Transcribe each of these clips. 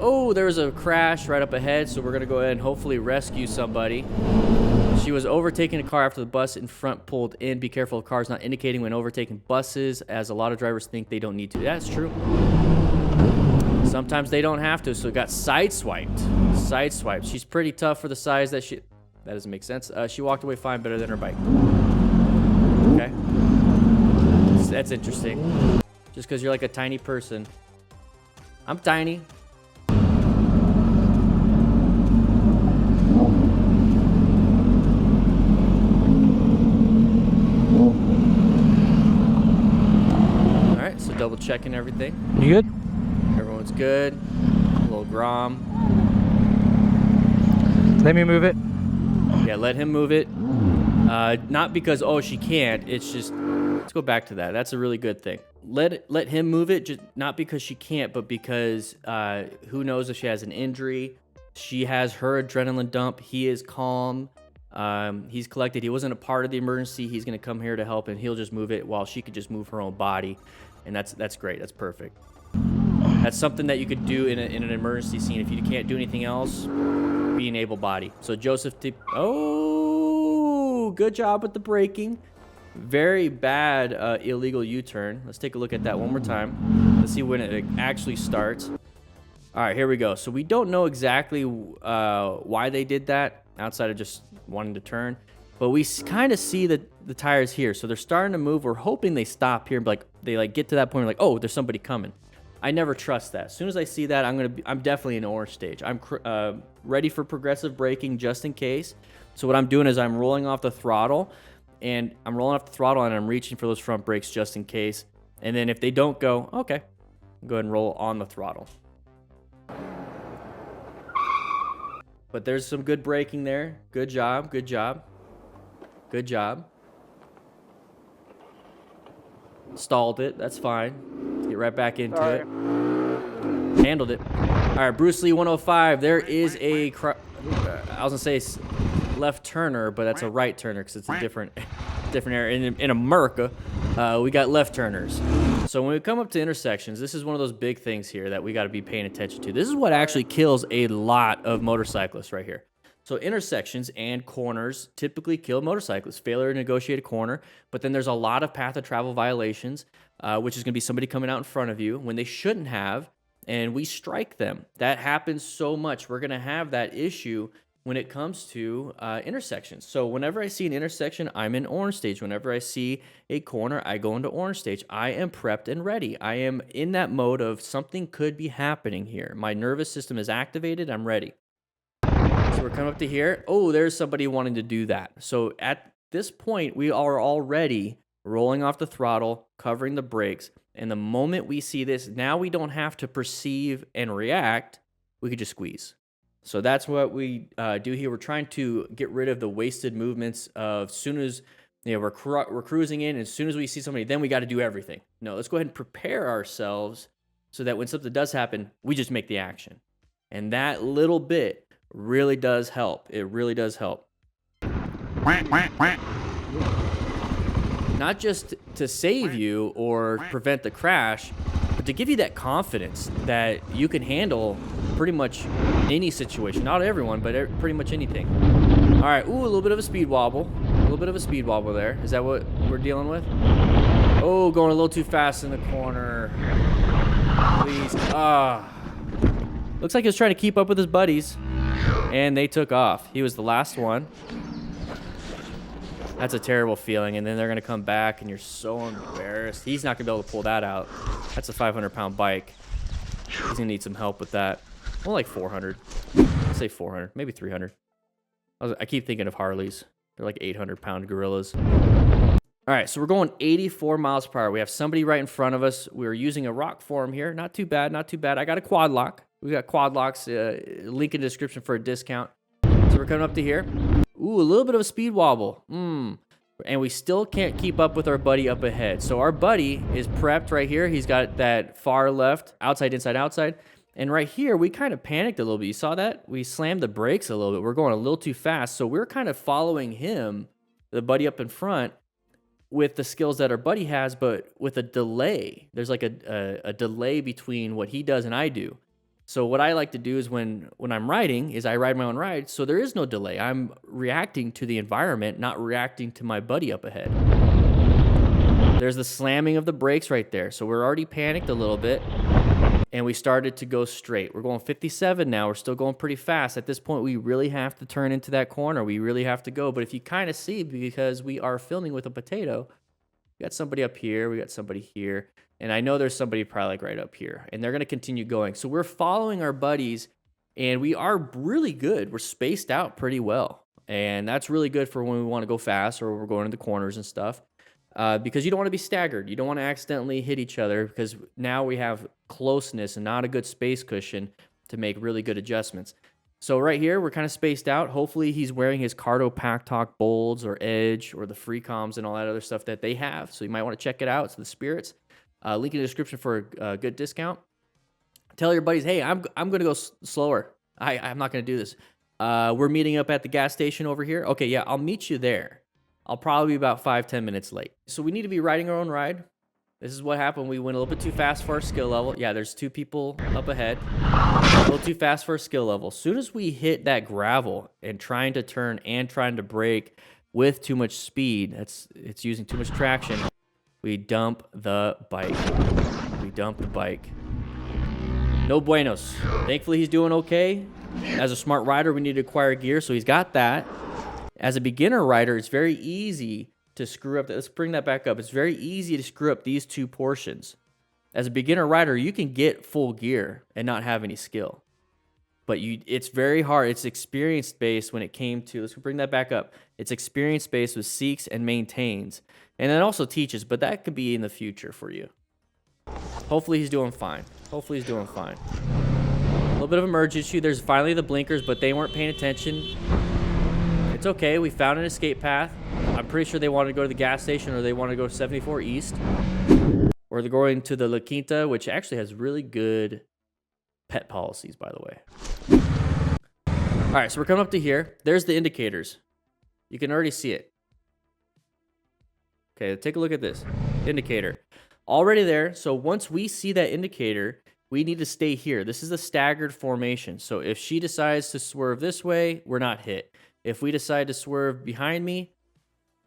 Oh, there was a crash right up ahead, so we're gonna go ahead and hopefully rescue somebody. She was overtaking a car after the bus in front pulled in. Be careful of cars not indicating when overtaking buses, as a lot of drivers think they don't need to. That's true. Sometimes they don't have to, so it got sideswiped. Sideswiped. She's pretty tough for the size that she... That doesn't make sense. She walked away fine, better than her bike. Okay. That's interesting. Just because you're like a tiny person. I'm tiny. Alright, so double checking everything. You good? Everyone's good. A little Grom. Let me move it. Yeah, let him move it. Not because, oh, she can't. It's just, let's go back to that. That's a really good thing. Let him move it, just not because she can't, but because who knows if she has an injury. She has her adrenaline dump. He is calm. He's collected. He wasn't a part of the emergency. He's going to come here to help, and he'll just move it while she could just move her own body. And that's great. That's perfect. That's something that you could do in an emergency scene. If you can't do anything else, be an able body. So Joseph, oh, good job with the braking. Very bad illegal U-turn. Let's take a look at that one more time. Let's see when it actually starts. All right, here we go. So we don't know exactly why they did that outside of just wanting to turn, but we kind of see the tires here. So they're starting to move. We're hoping they stop here, like they get to that point, like, oh, there's somebody coming. I never trust that. As soon as I see that, I'm definitely in orange stage. I'm ready for progressive braking just in case. So what I'm doing is I'm rolling off the throttle, and I'm reaching for those front brakes just in case. And then if they don't go, okay, go ahead and roll on the throttle. But there's some good braking there. Good job, good job. Good job. Stalled it, that's fine. Let's get right back into it. Handled it. All right, Bruce Lee 105. There is I was gonna say left turner, but that's a right turner because it's a different area. In America, we got left turners. So when we come up to intersections, this is one of those big things here that we got to be paying attention to. This is what actually kills a lot of motorcyclists right here. So intersections and corners typically kill motorcyclists. Failure to negotiate a corner, but then there's a lot of path of travel violations, which is going to be somebody coming out in front of you when they shouldn't have, and we strike them. That happens so much. We're going to have that issue when it comes to intersections. So whenever I see an intersection, I'm in orange stage. Whenever I see a corner, I go into orange stage. I am prepped and ready. I am in that mode of something could be happening here. My nervous system is activated. I'm ready. So we're coming up to here. Oh, there's somebody wanting to do that. So at this point, we are already rolling off the throttle, covering the brakes. And the moment we see this, now we don't have to perceive and react. We could just squeeze. So that's what we do here. We're trying to get rid of the wasted movements of soon as we're cruising in, and as soon as we see somebody, then we got to do everything. No, let's go ahead and prepare ourselves so that when something does happen, we just make the action. And that little bit really does help. It really does help. Not just to save you or prevent the crash, but to give you that confidence that you can handle pretty much any situation. Not everyone, but pretty much anything. All right, ooh, a little bit of a speed wobble. A little bit of a speed wobble there. Is that what we're dealing with? Oh, going a little too fast in the corner. Please. Looks like he was trying to keep up with his buddies, and they took off. He was the last one. That's a terrible feeling, and then they're going to come back, and you're so embarrassed. He's not going to be able to pull that out. That's a 500-pound bike. He's going to need some help with that. Well, like 400. I'll say 400, maybe 300. I keep thinking of Harleys. They're like 800-pound gorillas. All right, so we're going 84 miles per hour. We have somebody right in front of us. We're using a rock form here. Not too bad, not too bad. I got a quad lock. We got quad locks. Link in the description for a discount. So we're coming up to here. Ooh, a little bit of a speed wobble. And we still can't keep up with our buddy up ahead. So our buddy is prepped right here. He's got that far left, outside, inside, outside. And right here, we kind of panicked a little bit. You saw that? We slammed the brakes a little bit. We're going a little too fast. So we're kind of following him, the buddy up in front, with the skills that our buddy has, but with a delay. There's like a delay between what he does and I do. So what I like to do is when I'm riding is I ride my own ride. So there is no delay. I'm reacting to the environment, not reacting to my buddy up ahead. There's the slamming of the brakes right there. So we're already panicked a little bit and we started to go straight. We're going 57 now. We're still going pretty fast. At this point, we really have to turn into that corner. We really have to go. But if you kind of see, because we are filming with a potato, we got somebody up here. We got somebody here. And I know there's somebody probably like right up here. And they're going to continue going. So we're following our buddies. And we are really good. We're spaced out pretty well. And that's really good for when we want to go fast or we're going into the corners and stuff. Because you don't want to be staggered. You don't want to accidentally hit each other because now we have closeness and not a good space cushion to make really good adjustments. So right here, we're kind of spaced out. Hopefully he's wearing his Cardo Pack Talk Bolds or Edge or the free comms and all that other stuff that they have. So you might want to check it out. It's the Spirits. Link in the description for a good discount. Tell your buddies, hey, I'm going to go slower. I'm not going to do this. We're meeting up at the gas station over here. Okay, yeah, I'll meet you there. I'll probably be about 5-10 minutes late. So we need to be riding our own ride. This is what happened. We went a little bit too fast for our skill level. Yeah, there's 2 people up ahead. A little too fast for our skill level. As soon as we hit that gravel and trying to turn and trying to brake with too much speed, it's using too much traction, we dump the bike. We dump the bike. No buenos. Thankfully, he's doing okay. As a smart rider, we need to acquire gear, so he's got that. As a beginner rider, it's very easy to screw up. Let's bring that back up. It's very easy to screw up these 2 portions. As a beginner rider, you can get full gear and not have any skill. But it's very hard. It's experience-based when it came to, let's bring that back up. It's experience-based with seeks and maintains. And it also teaches, but that could be in the future for you. Hopefully he's doing fine. Hopefully he's doing fine. A little bit of a merge issue. There's finally the blinkers, but they weren't paying attention. It's okay. We found an escape path. I'm pretty sure they wanted to go to the gas station or they want to go 74 East. Or they're going to the La Quinta, which actually has really good pet policies, by the way. All right, so we're coming up to here. There's the indicators. You can already see it. Okay, take a look at this. Indicator. Already there. So once we see that indicator, we need to stay here. This is a staggered formation. So if she decides to swerve this way, we're not hit. If we decide to swerve behind me,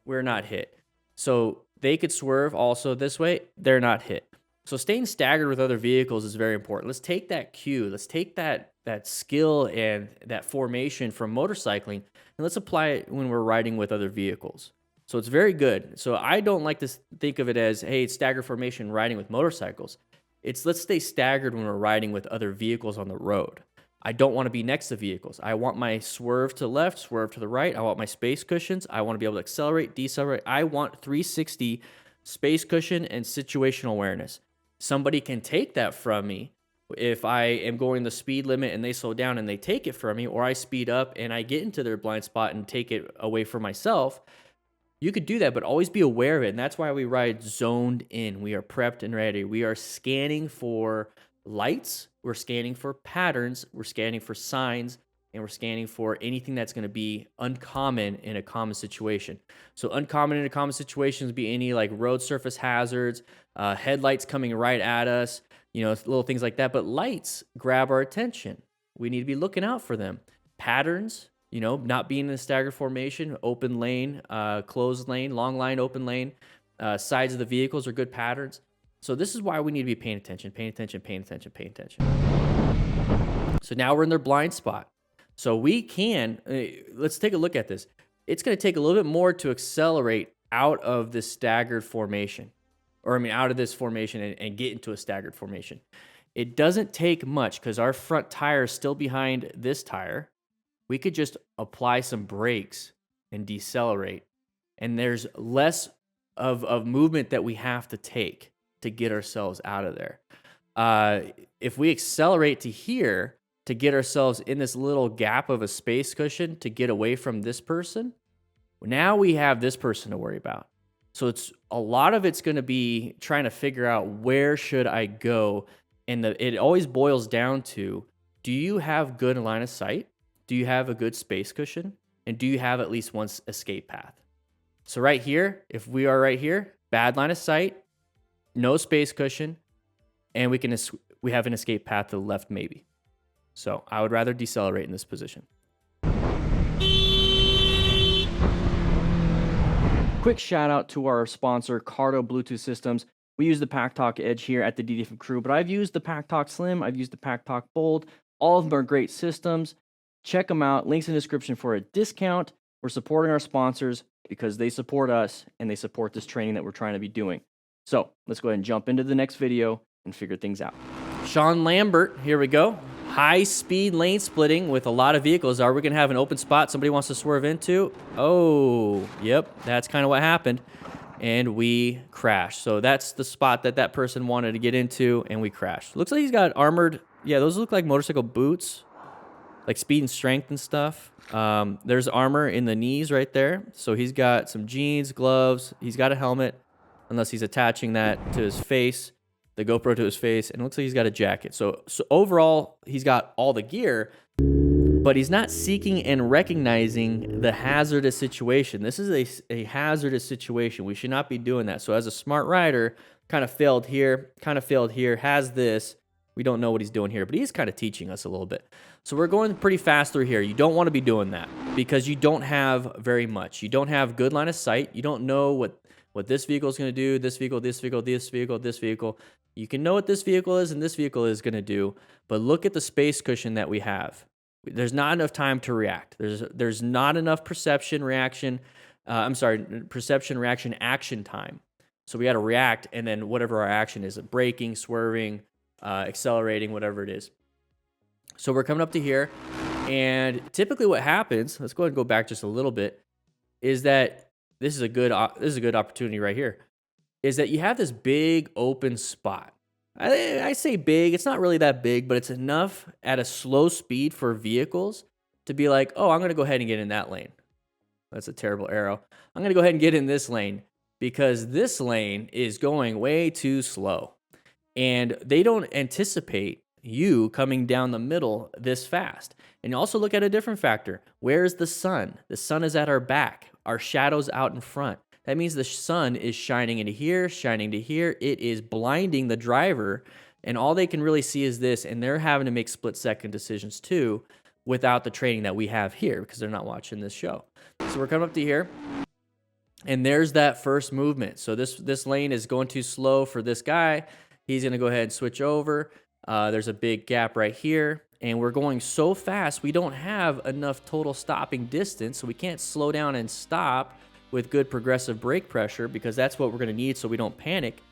we're not hit. So they could swerve also this way, they're not hit. So staying staggered with other vehicles is very important. Let's take that cue. Let's take that skill and that formation from motorcycling, and let's apply it when we're riding with other vehicles. So it's very good. So I don't like to think of it as, hey, it's staggered formation riding with motorcycles. It's let's stay staggered when we're riding with other vehicles on the road. I don't want to be next to vehicles. I want my swerve to the left, swerve to the right. I want my space cushions. I want to be able to accelerate, decelerate. I want 360 space cushion and situational awareness. Somebody can take that from me if I am going the speed limit and they slow down and they take it from me, or I speed up and I get into their blind spot and take it away from myself. You could do that, but always be aware of it. And that's why we ride zoned in. We are prepped and ready. We are scanning for lights, we're scanning for patterns, we're scanning for signs, and we're scanning for anything that's going to be uncommon in a common situation. So uncommon in a common situation would be any like road surface hazards, headlights coming right at us, little things like that. But lights grab our attention. We need to be looking out for them. Patterns, not being in a staggered formation, open lane, closed lane, long line, open lane, sides of the vehicles are good patterns. So this is why we need to be paying attention, paying attention, paying attention, paying attention. So now we're in their blind spot. So we can, let's take a look at this. It's going to take a little bit more to accelerate out of this staggered formation, out of this formation and get into a staggered formation. It doesn't take much because our front tire is still behind this tire. We could just apply some brakes and decelerate. And there's less of movement that we have to take to get ourselves out of there. If we accelerate to here to get ourselves in this little gap of a space cushion to get away from this person, now we have this person to worry about. So it's a lot of it's going to be trying to figure out where should I go, and it always boils down to, do you have good line of sight? Do you have a good space cushion? And do you have at least one escape path? So right here, if we are right here, bad line of sight, no space cushion, and we have an escape path to the left maybe. So I would rather decelerate in this position. Quick shout out to our sponsor, Cardo Bluetooth Systems. We use the Pack Talk Edge here at the DDF crew, but I've used the Pack Talk Slim, I've used the Pack Talk Bold. All of them are great systems. Check them out. Links in the description for a discount. We're supporting our sponsors because they support us and they support this training that we're trying to be doing. So let's go ahead and jump into the next video and figure things out. Sean Lambert, here we go. High speed lane splitting with a lot of vehicles. Are we going to have an open spot somebody wants to swerve into? Oh, yep, that's kind of what happened. And we crashed. So that's the spot that that person wanted to get into, and we crashed. Looks like he's got armored. Yeah, those look like motorcycle boots, like speed and strength and stuff. There's armor in the knees right there. So he's got some jeans, gloves. He's got a helmet, unless he's attaching that to his face, the GoPro to his face, and it looks like he's got a jacket. So overall, he's got all the gear, but he's not seeking and recognizing the hazardous situation. This is a hazardous situation. We should not be doing that. So as a smart rider, kind of failed here, has this. We don't know what he's doing here, but he's kind of teaching us a little bit. So we're going pretty fast through here. You don't want to be doing that because you don't have very much. You don't have good line of sight. You don't know what this vehicle is going to do, this vehicle, this vehicle, this vehicle, this vehicle. You can know what this vehicle is and this vehicle is going to do, but look at the space cushion that we have. There's not enough time to react. There's not enough perception, reaction, action time. So we got to react, and then whatever our action is, braking, swerving, accelerating, whatever it is. So we're coming up to here, and typically what happens, let's go ahead and go back just a little bit, is that this is a good opportunity right here, is that you have this big open spot. I say big, it's not really that big, but it's enough at a slow speed for vehicles to be like, oh, I'm going to go ahead and get in that lane. That's a terrible arrow. I'm going to go ahead and get in this lane because this lane is going way too slow. And they don't anticipate you coming down the middle this fast. And you also look at a different factor. Where's the sun? The sun is at our back. Our shadow's out in front. That means the sun is shining into here, shining to here. It is blinding the driver, and all they can really see is this, and they're having to make split-second decisions too without the training that we have here because they're not watching this show. So we're coming up to here, and there's that first movement. So this lane is going too slow for this guy. He's going to go ahead and switch over. There's a big gap right here, and we're going so fast we don't have enough total stopping distance, so we can't slow down and stop with good progressive brake pressure because that's what we're going to need so we don't panic.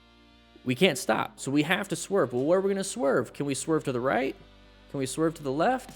We can't stop, so we have to swerve. Well, where are we going to swerve? Can we swerve to the right? Can we swerve to the left?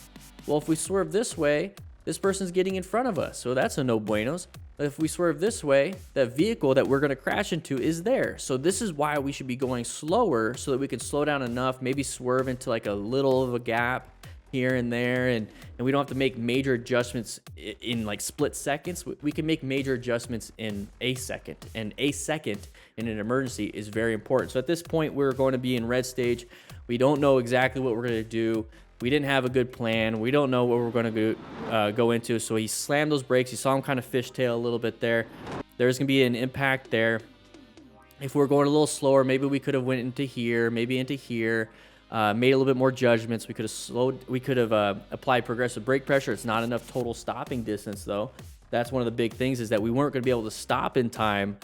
Well, if we swerve this way, this person's getting in front of us, so that's a no buenos. But if we swerve this way, that vehicle that we're going to crash into is there. So this is why we should be going slower so that we can slow down enough, maybe swerve into like a little of a gap here and there, and we don't have to make major adjustments in like split seconds. We can make major adjustments in a second, and a second in an emergency is very important. So at this point, we're going to be in red stage. We don't know exactly what we're going to do. We didn't have a good plan. We don't know what we're going to go into. So he slammed those brakes. You saw him kind of fishtail a little bit there. There's going to be an impact there. If we're going a little slower, maybe we could have went into here, maybe into here. Made a little bit more judgments. We could have slowed. We could have applied progressive brake pressure. It's not enough total stopping distance, though. That's one of the big things, is that we weren't going to be able to stop in time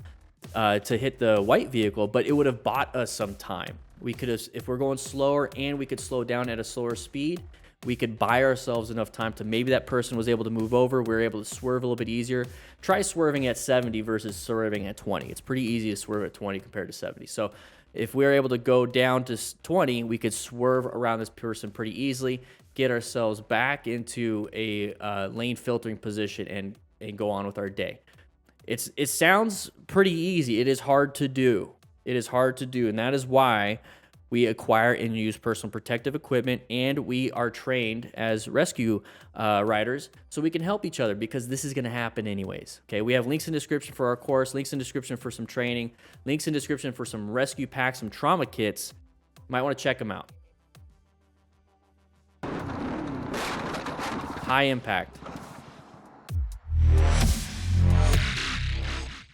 to hit the white vehicle, but it would have bought us some time. We could have, if we're going slower and we could slow down at a slower speed, we could buy ourselves enough time to maybe that person was able to move over. We were able to swerve a little bit easier. Try swerving at 70 versus swerving at 20. It's pretty easy to swerve at 20 compared to 70. So if we're able to go down to 20, we could swerve around this person pretty easily, get ourselves back into a lane filtering position, and go on with our day. It sounds pretty easy. It is hard to do. It is hard to do, and that is why we acquire and use personal protective equipment, and we are trained as rescue riders so we can help each other, because this is going to happen anyways. Okay, we have links in the description for our course, links in the description for some training, links in the description for some rescue packs, some trauma kits. You might want to check them out. High impact.